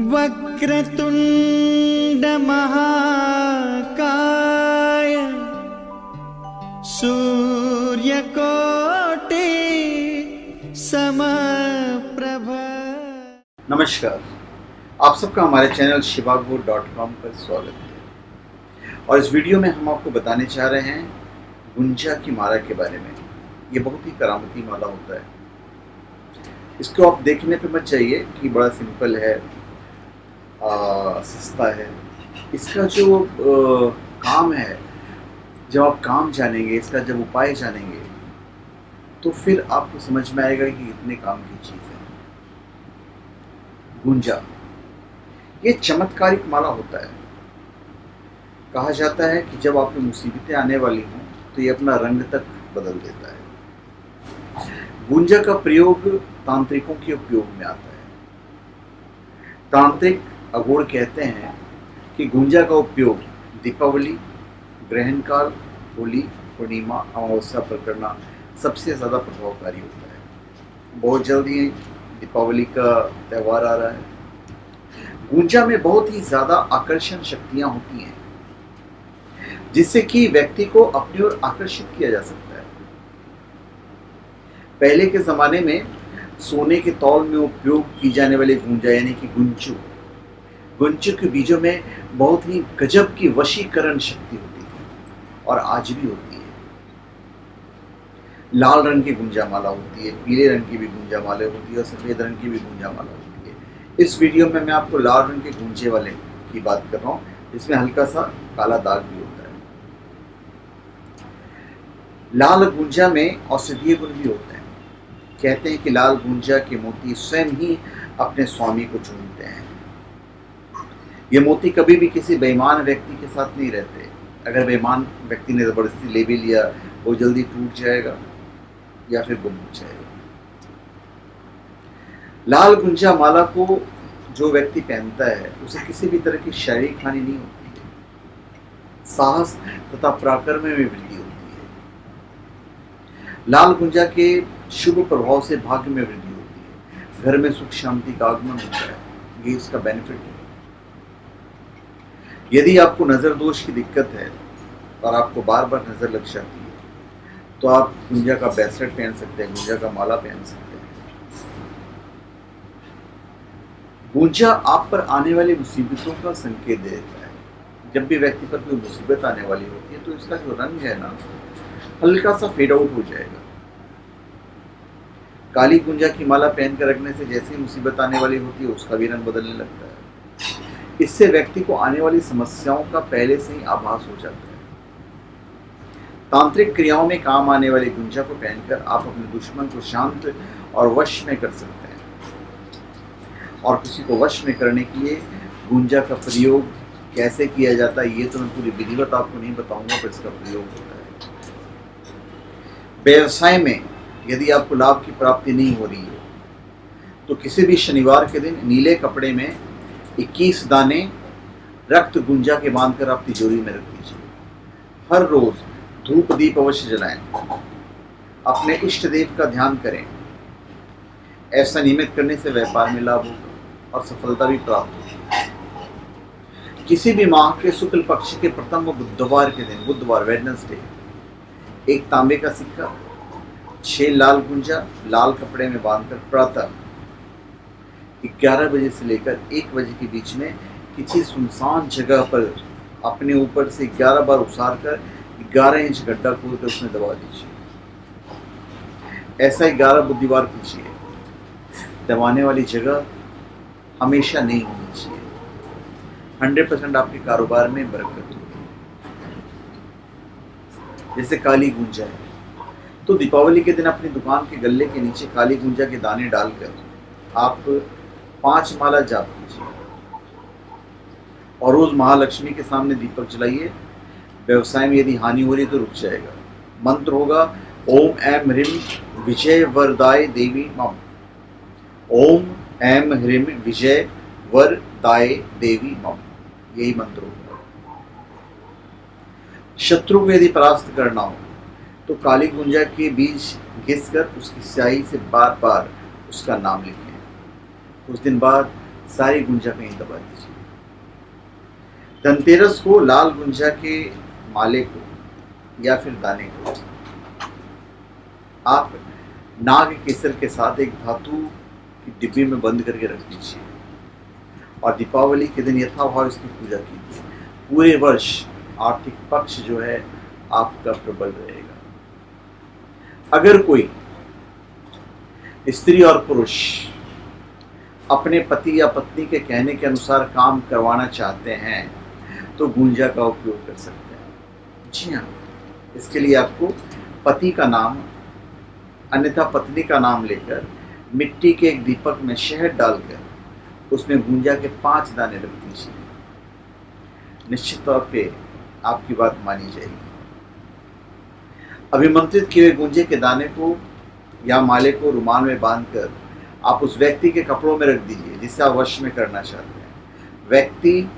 वक्रतुंड महाकाय सूर्यकोटि समप्रभ। नमस्कार, आप सबका हमारे चैनल shivago.com पर स्वागत है। और इस वीडियो में हम आपको बताने चाह रहे हैं गुंजा की माला के बारे में। ये बहुत ही करामती माला होता है। इसको आप देखने पे मत चाहिए कि बड़ा सिंपल है, सस्ता है। इसका जो काम है, जब आप काम जानेंगे, इसका जब उपाय जानेंगे, तो फिर आपको समझ में आएगा कि इतने काम की चीज़ है। गुंजा ये चमत्कारिक माला होता है। कहा जाता है कि जब आप पे मुसीबतें आने वाली हों तो ये अपना रंग तक बदल देता है। गुंजा का प्रयोग तांत्रिकों के उपयोग में आता है। तांत्रिक अघोर कहते हैं कि गुंजा का उपयोग दीपावली, ग्रहण काल, होली, पूर्णिमा, अमावस्या पर करना सबसे ज़्यादा प्रभावकारी होता है। बहुत जल्द ही दीपावली का त्यौहार आ रहा है। गुंजा में बहुत ही ज़्यादा आकर्षण शक्तियाँ होती हैं, जिससे कि व्यक्ति को अपनी ओर आकर्षित किया जा सकता है। पहले के ज़माने में सोने के तौल में उपयोग की जाने वाली गुंजा यानी कि गुंजू के बीजों में बहुत ही गजब की वशीकरण शक्ति होती है और आज भी होती है। लाल रंग की गुंजा माला होती है, पीले रंग की भी गुंजा माला होती है और सफ़ेद रंग की भी गुंजा माला होती है। इस वीडियो में मैं आपको लाल रंग के गुंजे वाले की बात कर रहा हूँ, जिसमें हल्का सा काला दाग भी होता है। लाल गुंजा में औषधीय गुण भी होते हैं। कहते हैं कि लाल गुंजा के मोती स्वयं ही अपने स्वामी को चूमते हैं। ये मोती कभी भी किसी बेईमान व्यक्ति के साथ नहीं रहते। अगर बेईमान व्यक्ति ने ज़बरदस्ती ले भी लिया, वो जल्दी टूट जाएगा या फिर गुम हो जाएगा। लाल गुंजा माला को जो व्यक्ति पहनता है उसे किसी भी तरह की शारीरिक हानि नहीं होती है। साहस तथा पराक्रम में वृद्धि होती है। लाल गुंजा के शुभ प्रभाव से भाग्य में वृद्धि होती है। घर में सुख शांति का आगमन होता है। ये इसका बेनिफिट है। यदि आपको नज़र दोष की दिक्कत है और आपको बार बार नज़र लग जाती है, तो आप गुंजा का ब्रेसलेट पहन सकते हैं, गुंजा का माला पहन सकते हैं। गुंजा आप पर आने वाली मुसीबतों का संकेत देता है। जब भी व्यक्ति पर कोई मुसीबत आने वाली होती है तो इसका जो रंग है ना, हल्का सा फेड आउट हो जाएगा। काली गुंजा की माला पहनकर रखने से जैसे ही मुसीबत आने वाली होती है उसका भी रंग बदलने लगता है। इससे व्यक्ति को आने वाली समस्याओं का पहले से ही आभास हो जाता है। तांत्रिक क्रियाओं में काम आने वाली गुंजा को पहनकर आप अपने दुश्मन को शांत और वश में कर सकते हैं। और किसी को वश में करने के लिए गुंजा का प्रयोग कैसे किया जाता है, ये तो मैं पूरी विधिवत आपको नहीं बताऊंगा, पर इसका प्रयोग होता है। व्यवसाय में यदि आपको लाभ की प्राप्ति नहीं हो रही है तो किसी भी शनिवार के दिन नीले कपड़े में 21 दाने रक्त गुंजा के बांधकर आप तिजोरी में रख दीजिए। हर रोज धूप दीप अवश्य जलाएं। अपने इष्ट देव का ध्यान करें। ऐसा नियमित करने से व्यापार में लाभ होगा और सफलता भी प्राप्त होगी। किसी भी माह के शुक्ल पक्ष के प्रथम बुधवार के दिन, बुधवार वेडनेसडे, एक तांबे का सिक्का, 6 लाल गुंजा लाल कपड़े में बांधकर प्रातः 11 बजे से लेकर 1 बजे के बीच में किसी सुनसान जगह पर अपने ऊपर से 11 बार उसार कर 11 इंच गड्ढा खोदकर उसमें दबा दीजिए। ऐसा 11 बुधवार कीजिए। दबाने वाली जगह हमेशा नहीं होनी चाहिए। 100% आपके कारोबार में बरकत होगी। जैसे काली गुंजा है तो दीपावली के दिन अपनी दुकान के गल्ले के नीचे काली गुंजा के दाने डालकर आप 5 माला जाप कीजिए और रोज महालक्ष्मी के सामने दीपक जलाइए। व्यवसाय में यदि हानि हो रही तो रुक जाएगा। मंत्र होगा ओम ऐम ह्रीम विजय वरदाय देवी मम। ओम ऐम ह्रीम विजय वरदाय देवी मम, यही मंत्र होगा। शत्रु को यदि परास्त करना हो तो काली गुंजा के बीज घिसकर उसकी स्याही से बार बार उसका नाम लिखें। कुछ दिन बाद सारी गुंजा कहीं दबा दीजिए। धनतेरस को लाल गुंजा के माले को या फिर दाने को आप नाग केसर के साथ एक धातु की डिब्बी में बंद करके रख दीजिए और दीपावली के दिन यथाभाव इसकी पूजा कीजिए। पूरे वर्ष आर्थिक पक्ष जो है आपका प्रबल रहेगा। अगर कोई स्त्री और पुरुष अपने पति या पत्नी के कहने के अनुसार काम करवाना चाहते हैं तो गुंजा का उपयोग कर सकते हैं। जी हाँ, इसके लिए आपको पति का नाम अन्यथा पत्नी का नाम लेकर मिट्टी के एक दीपक में शहद डालकर उसमें गुंजा के 5 दाने रख दीजिए। निश्चित तौर पे आपकी बात मानी जाएगी। अभिमंत्रित किए हुए गुंजे के दाने को या माले को रुमाल में बांधकर आप उस व्यक्ति के कपड़ों में रख दीजिए जिसे आप वश में करना चाहते हैं। व्यक्ति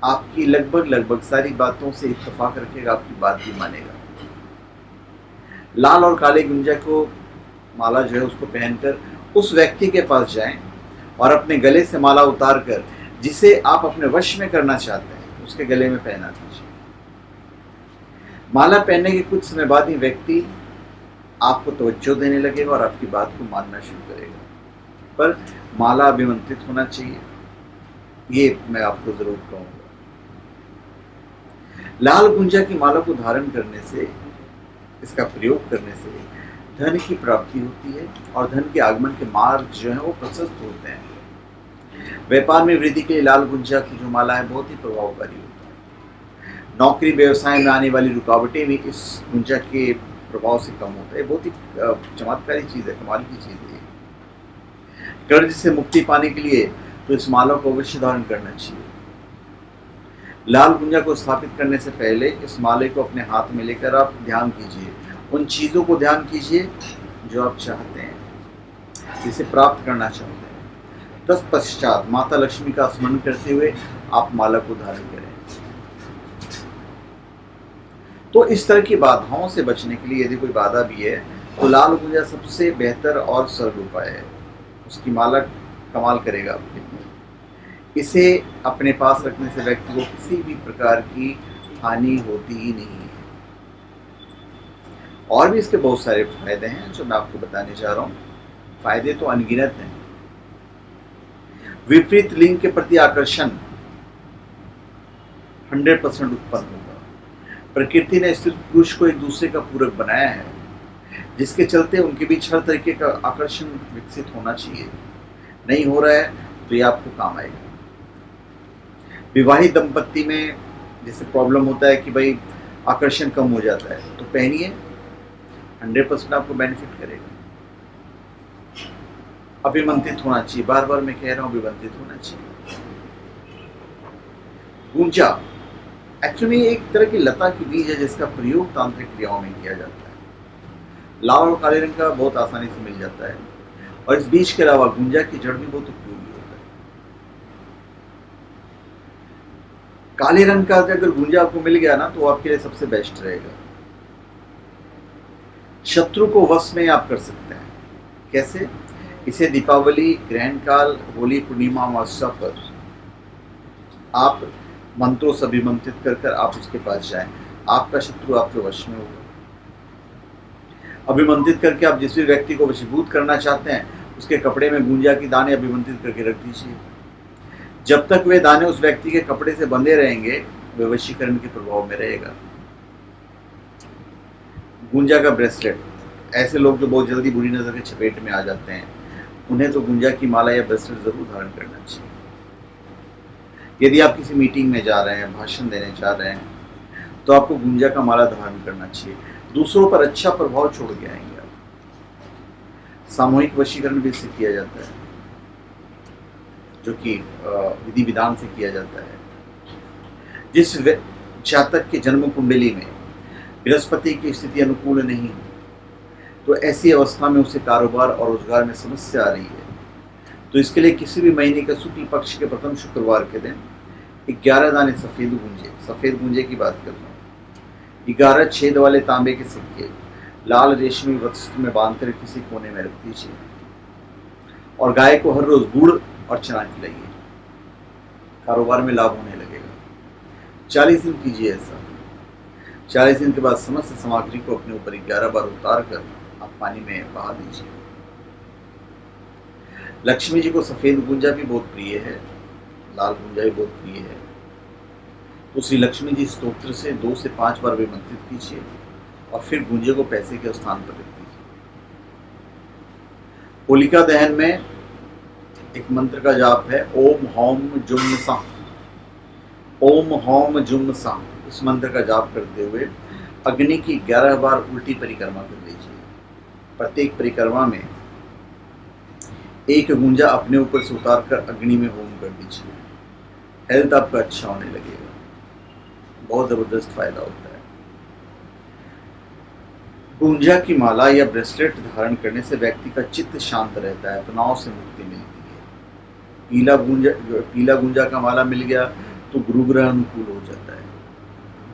आपकी लगभग सारी बातों से इत्तेफाक रखेगा, आपकी बात भी मानेगा। लाल और काले गुंजा को माला जो है उसको पहनकर उस व्यक्ति के पास जाएं और अपने गले से माला उतार कर जिसे आप अपने वश में करना चाहते हैं उसके गले में पहना दीजिए। माला पहनने के कुछ समय बाद ही व्यक्ति आपको तवज्जो देने लगेगा और आपकी बात को मानना शुरू करेगा। पर माला अभिमंत्रित होना चाहिए, ये मैं आपको जरूर कहूँगा। लाल गुंजा की माला को धारण करने से, इसका प्रयोग करने से धन की प्राप्ति होती है और धन के आगमन के मार्ग जो है वो प्रशस्त होते हैं। व्यापार में वृद्धि के लिए लाल गुंजा की जो माला है बहुत ही प्रभावकारी होता है। नौकरी व्यवसाय में आने वाली रुकावटें भी इस गुंजा के प्रभाव से कम होता है। बहुत ही चमत्कारी चीज़ है, कमाल की चीज़ है। कर्ज से मुक्ति पाने के लिए तो इस माला को अवश्य धारण करना चाहिए। लाल गुंजा को स्थापित करने से पहले इस माले को अपने हाथ में लेकर आप ध्यान कीजिए। उन चीज़ों को ध्यान कीजिए जो आप चाहते हैं, जिसे प्राप्त करना चाहते हैं। तत्पश्चात माता लक्ष्मी का स्मरण करते हुए आप माला को धारण करें। तो इस तरह की बाधाओं से बचने के लिए यदि कोई बाधा भी है तो लाल गुंजा सबसे बेहतर और सरल उपाय है। उसकी माला कमाल करेगा आपके लिए। इसे अपने पास रखने से व्यक्ति को किसी भी प्रकार की हानि होती ही नहीं है। और भी इसके बहुत सारे फायदे हैं जो मैं आपको बताने जा रहा हूँ। फायदे तो अनगिनत हैं। विपरीत लिंग के प्रति आकर्षण 100% उत्पन्न होगा। प्रकृति ने स्त्री पुरुष को एक दूसरे का पूरक बनाया है, जिसके चलते उनके बीच हर तरीके का आकर्षण विकसित होना चाहिए। नहीं हो रहा है तो ये आपको काम आएगा। विवाहित दंपत्ति में जैसे प्रॉब्लम होता है कि भाई आकर्षण कम हो जाता है, तो पहनिए, 100% आपको बेनिफिट करेगा। अभिमंत्रित होना चाहिए, बार बार मैं कह रहा हूं अभिमंत्रित होना चाहिए। गुंजा एक्चुअली एक तरह की लता की बीज है जिसका प्रयोग तांत्रिक क्रियाओं में किया जाता है। लाल और काले रंग का बहुत आसानी से मिल जाता है और इस बीज के अलावा गुंजा की जड़ भी बहुत उपयोगी होता है। काले रंग का अगर गुंजा आपको मिल गया ना तो वो आपके लिए सबसे बेस्ट रहेगा। शत्रु को वश में आप कर सकते हैं। कैसे? इसे दीपावली, ग्रहण काल, होली, पूर्णिमा, अमावस्या पर आप मंत्रों से अभिमंत्रित कर आप उसके पास जाएं। आपका शत्रु आपके वश में होगा। अभिमंत्रित करके आप जिस भी व्यक्ति को वशीभूत करना चाहते हैं उसके कपड़े में गुंजा की दाने अभिमंत्रित करके रख दीजिए। जब तक वे दाने उस व्यक्ति के कपड़े से बंधे रहेंगे वे वशीकरण के प्रभाव में रहेगा। गुंजा का ब्रेसलेट, ऐसे लोग जो बहुत जल्दी बुरी नजर के चपेट में आ जाते हैं उन्हें तो गुंजा की माला या ब्रेसलेट जरूर धारण करना चाहिए। यदि आप किसी मीटिंग में जा रहे हैं, भाषण देने जा रहे हैं तो आपको गुंजा का माला धारण करना चाहिए। दूसरों पर अच्छा प्रभाव छोड़ के आएंगे आप। सामूहिक वशीकरण भी इससे किया जाता है जो कि विधि विधान से किया जाता है। जिस जातक के जन्म कुंडली में बृहस्पति की स्थिति अनुकूल नहीं है तो ऐसी अवस्था में उसे कारोबार और रोजगार में समस्या आ रही है, तो इसके लिए किसी भी महीने के शुक्ल पक्ष के प्रथम शुक्रवार के दिन 11 दाने सफ़ेद गुंजे की बात कर रहा हूँ, 11 छेद वाले तांबे के सिक्के लाल रेशमी वस्त्र में बांधकर किसी कोने में रख दीजिए और गाय को हर रोज गुड़ और चना खिलाइए, कारोबार में लाभ होने लगेगा। 40 दिन कीजिए ऐसा। 40 दिन के बाद समस्त सामग्री को अपने ऊपर 11 बार उतार कर आप पानी में बहा दीजिए। लक्ष्मी जी को सफेद गुंजा भी बहुत प्रिय है, लाल गुंजा भी बहुत प्रिय है, तो श्री लक्ष्मी जी स्तोत्र से 2 से 5 बार विमंत्रित कीजिए और फिर गुंजे को पैसे के स्थान पर रख दीजिए। होलिका दहन में एक मंत्र का जाप है, ओम होम जुम सा, ओम होम जुम सा। इस मंत्र का जाप करते हुए अग्नि की 11 बार उल्टी परिक्रमा कर लीजिए। प्रत्येक परिक्रमा में एक गुंजा अपने ऊपर से उतार कर अग्नि में होम कर दीजिए। हेल्थ आपका अच्छा होने लगेगा, बहुत जबरदस्त फायदा होता है। गुंजा की माला या ब्रेसलेट धारण करने से व्यक्ति का चित्त शांत रहता है, तनाव से मुक्ति मिलती है। पीला गुंजा का माला मिल गया तो गुरु ग्रह अनुकूल हो जाता है।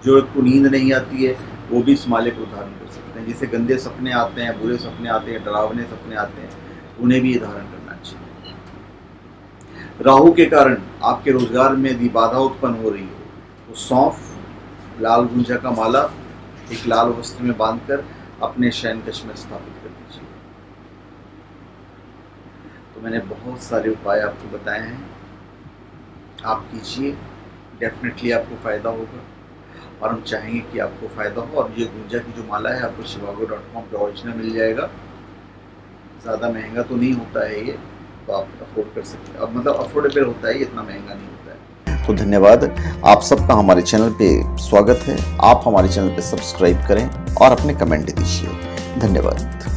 जो को नींद नहीं आती है वो भी इस माले को धारण कर सकते हैं। जिसे गंदे सपने आते हैं, बुरे सपने आते हैं, डरावने सपने आते हैं, उन्हें भी ये धारण करना चाहिए। राहु के कारण आपके रोजगार में यदि बाधा उत्पन्न हो रही हो तो सौंफ, लाल गुंजा का माला एक लाल वस्त्र में बांधकर अपने शयन कक्ष में स्थापित कर दीजिए। तो मैंने बहुत सारे उपाय आपको बताए हैं, आप कीजिए, डेफिनेटली आपको फायदा होगा और हम चाहेंगे कि आपको फायदा हो। और ये गुंजा की जो माला है आपको shivago.com पे ओरिजिनल मिल जाएगा। ज़्यादा महंगा तो नहीं होता है ये, तो आप अफोर्ड कर सकते हैं। अब मतलब अफोर्डेबल होता है, इतना महंगा नहीं होता है। तो धन्यवाद, आप सबका हमारे चैनल पे स्वागत है। आप हमारे चैनल पे सब्सक्राइब करें और अपने कमेंट दीजिए। धन्यवाद।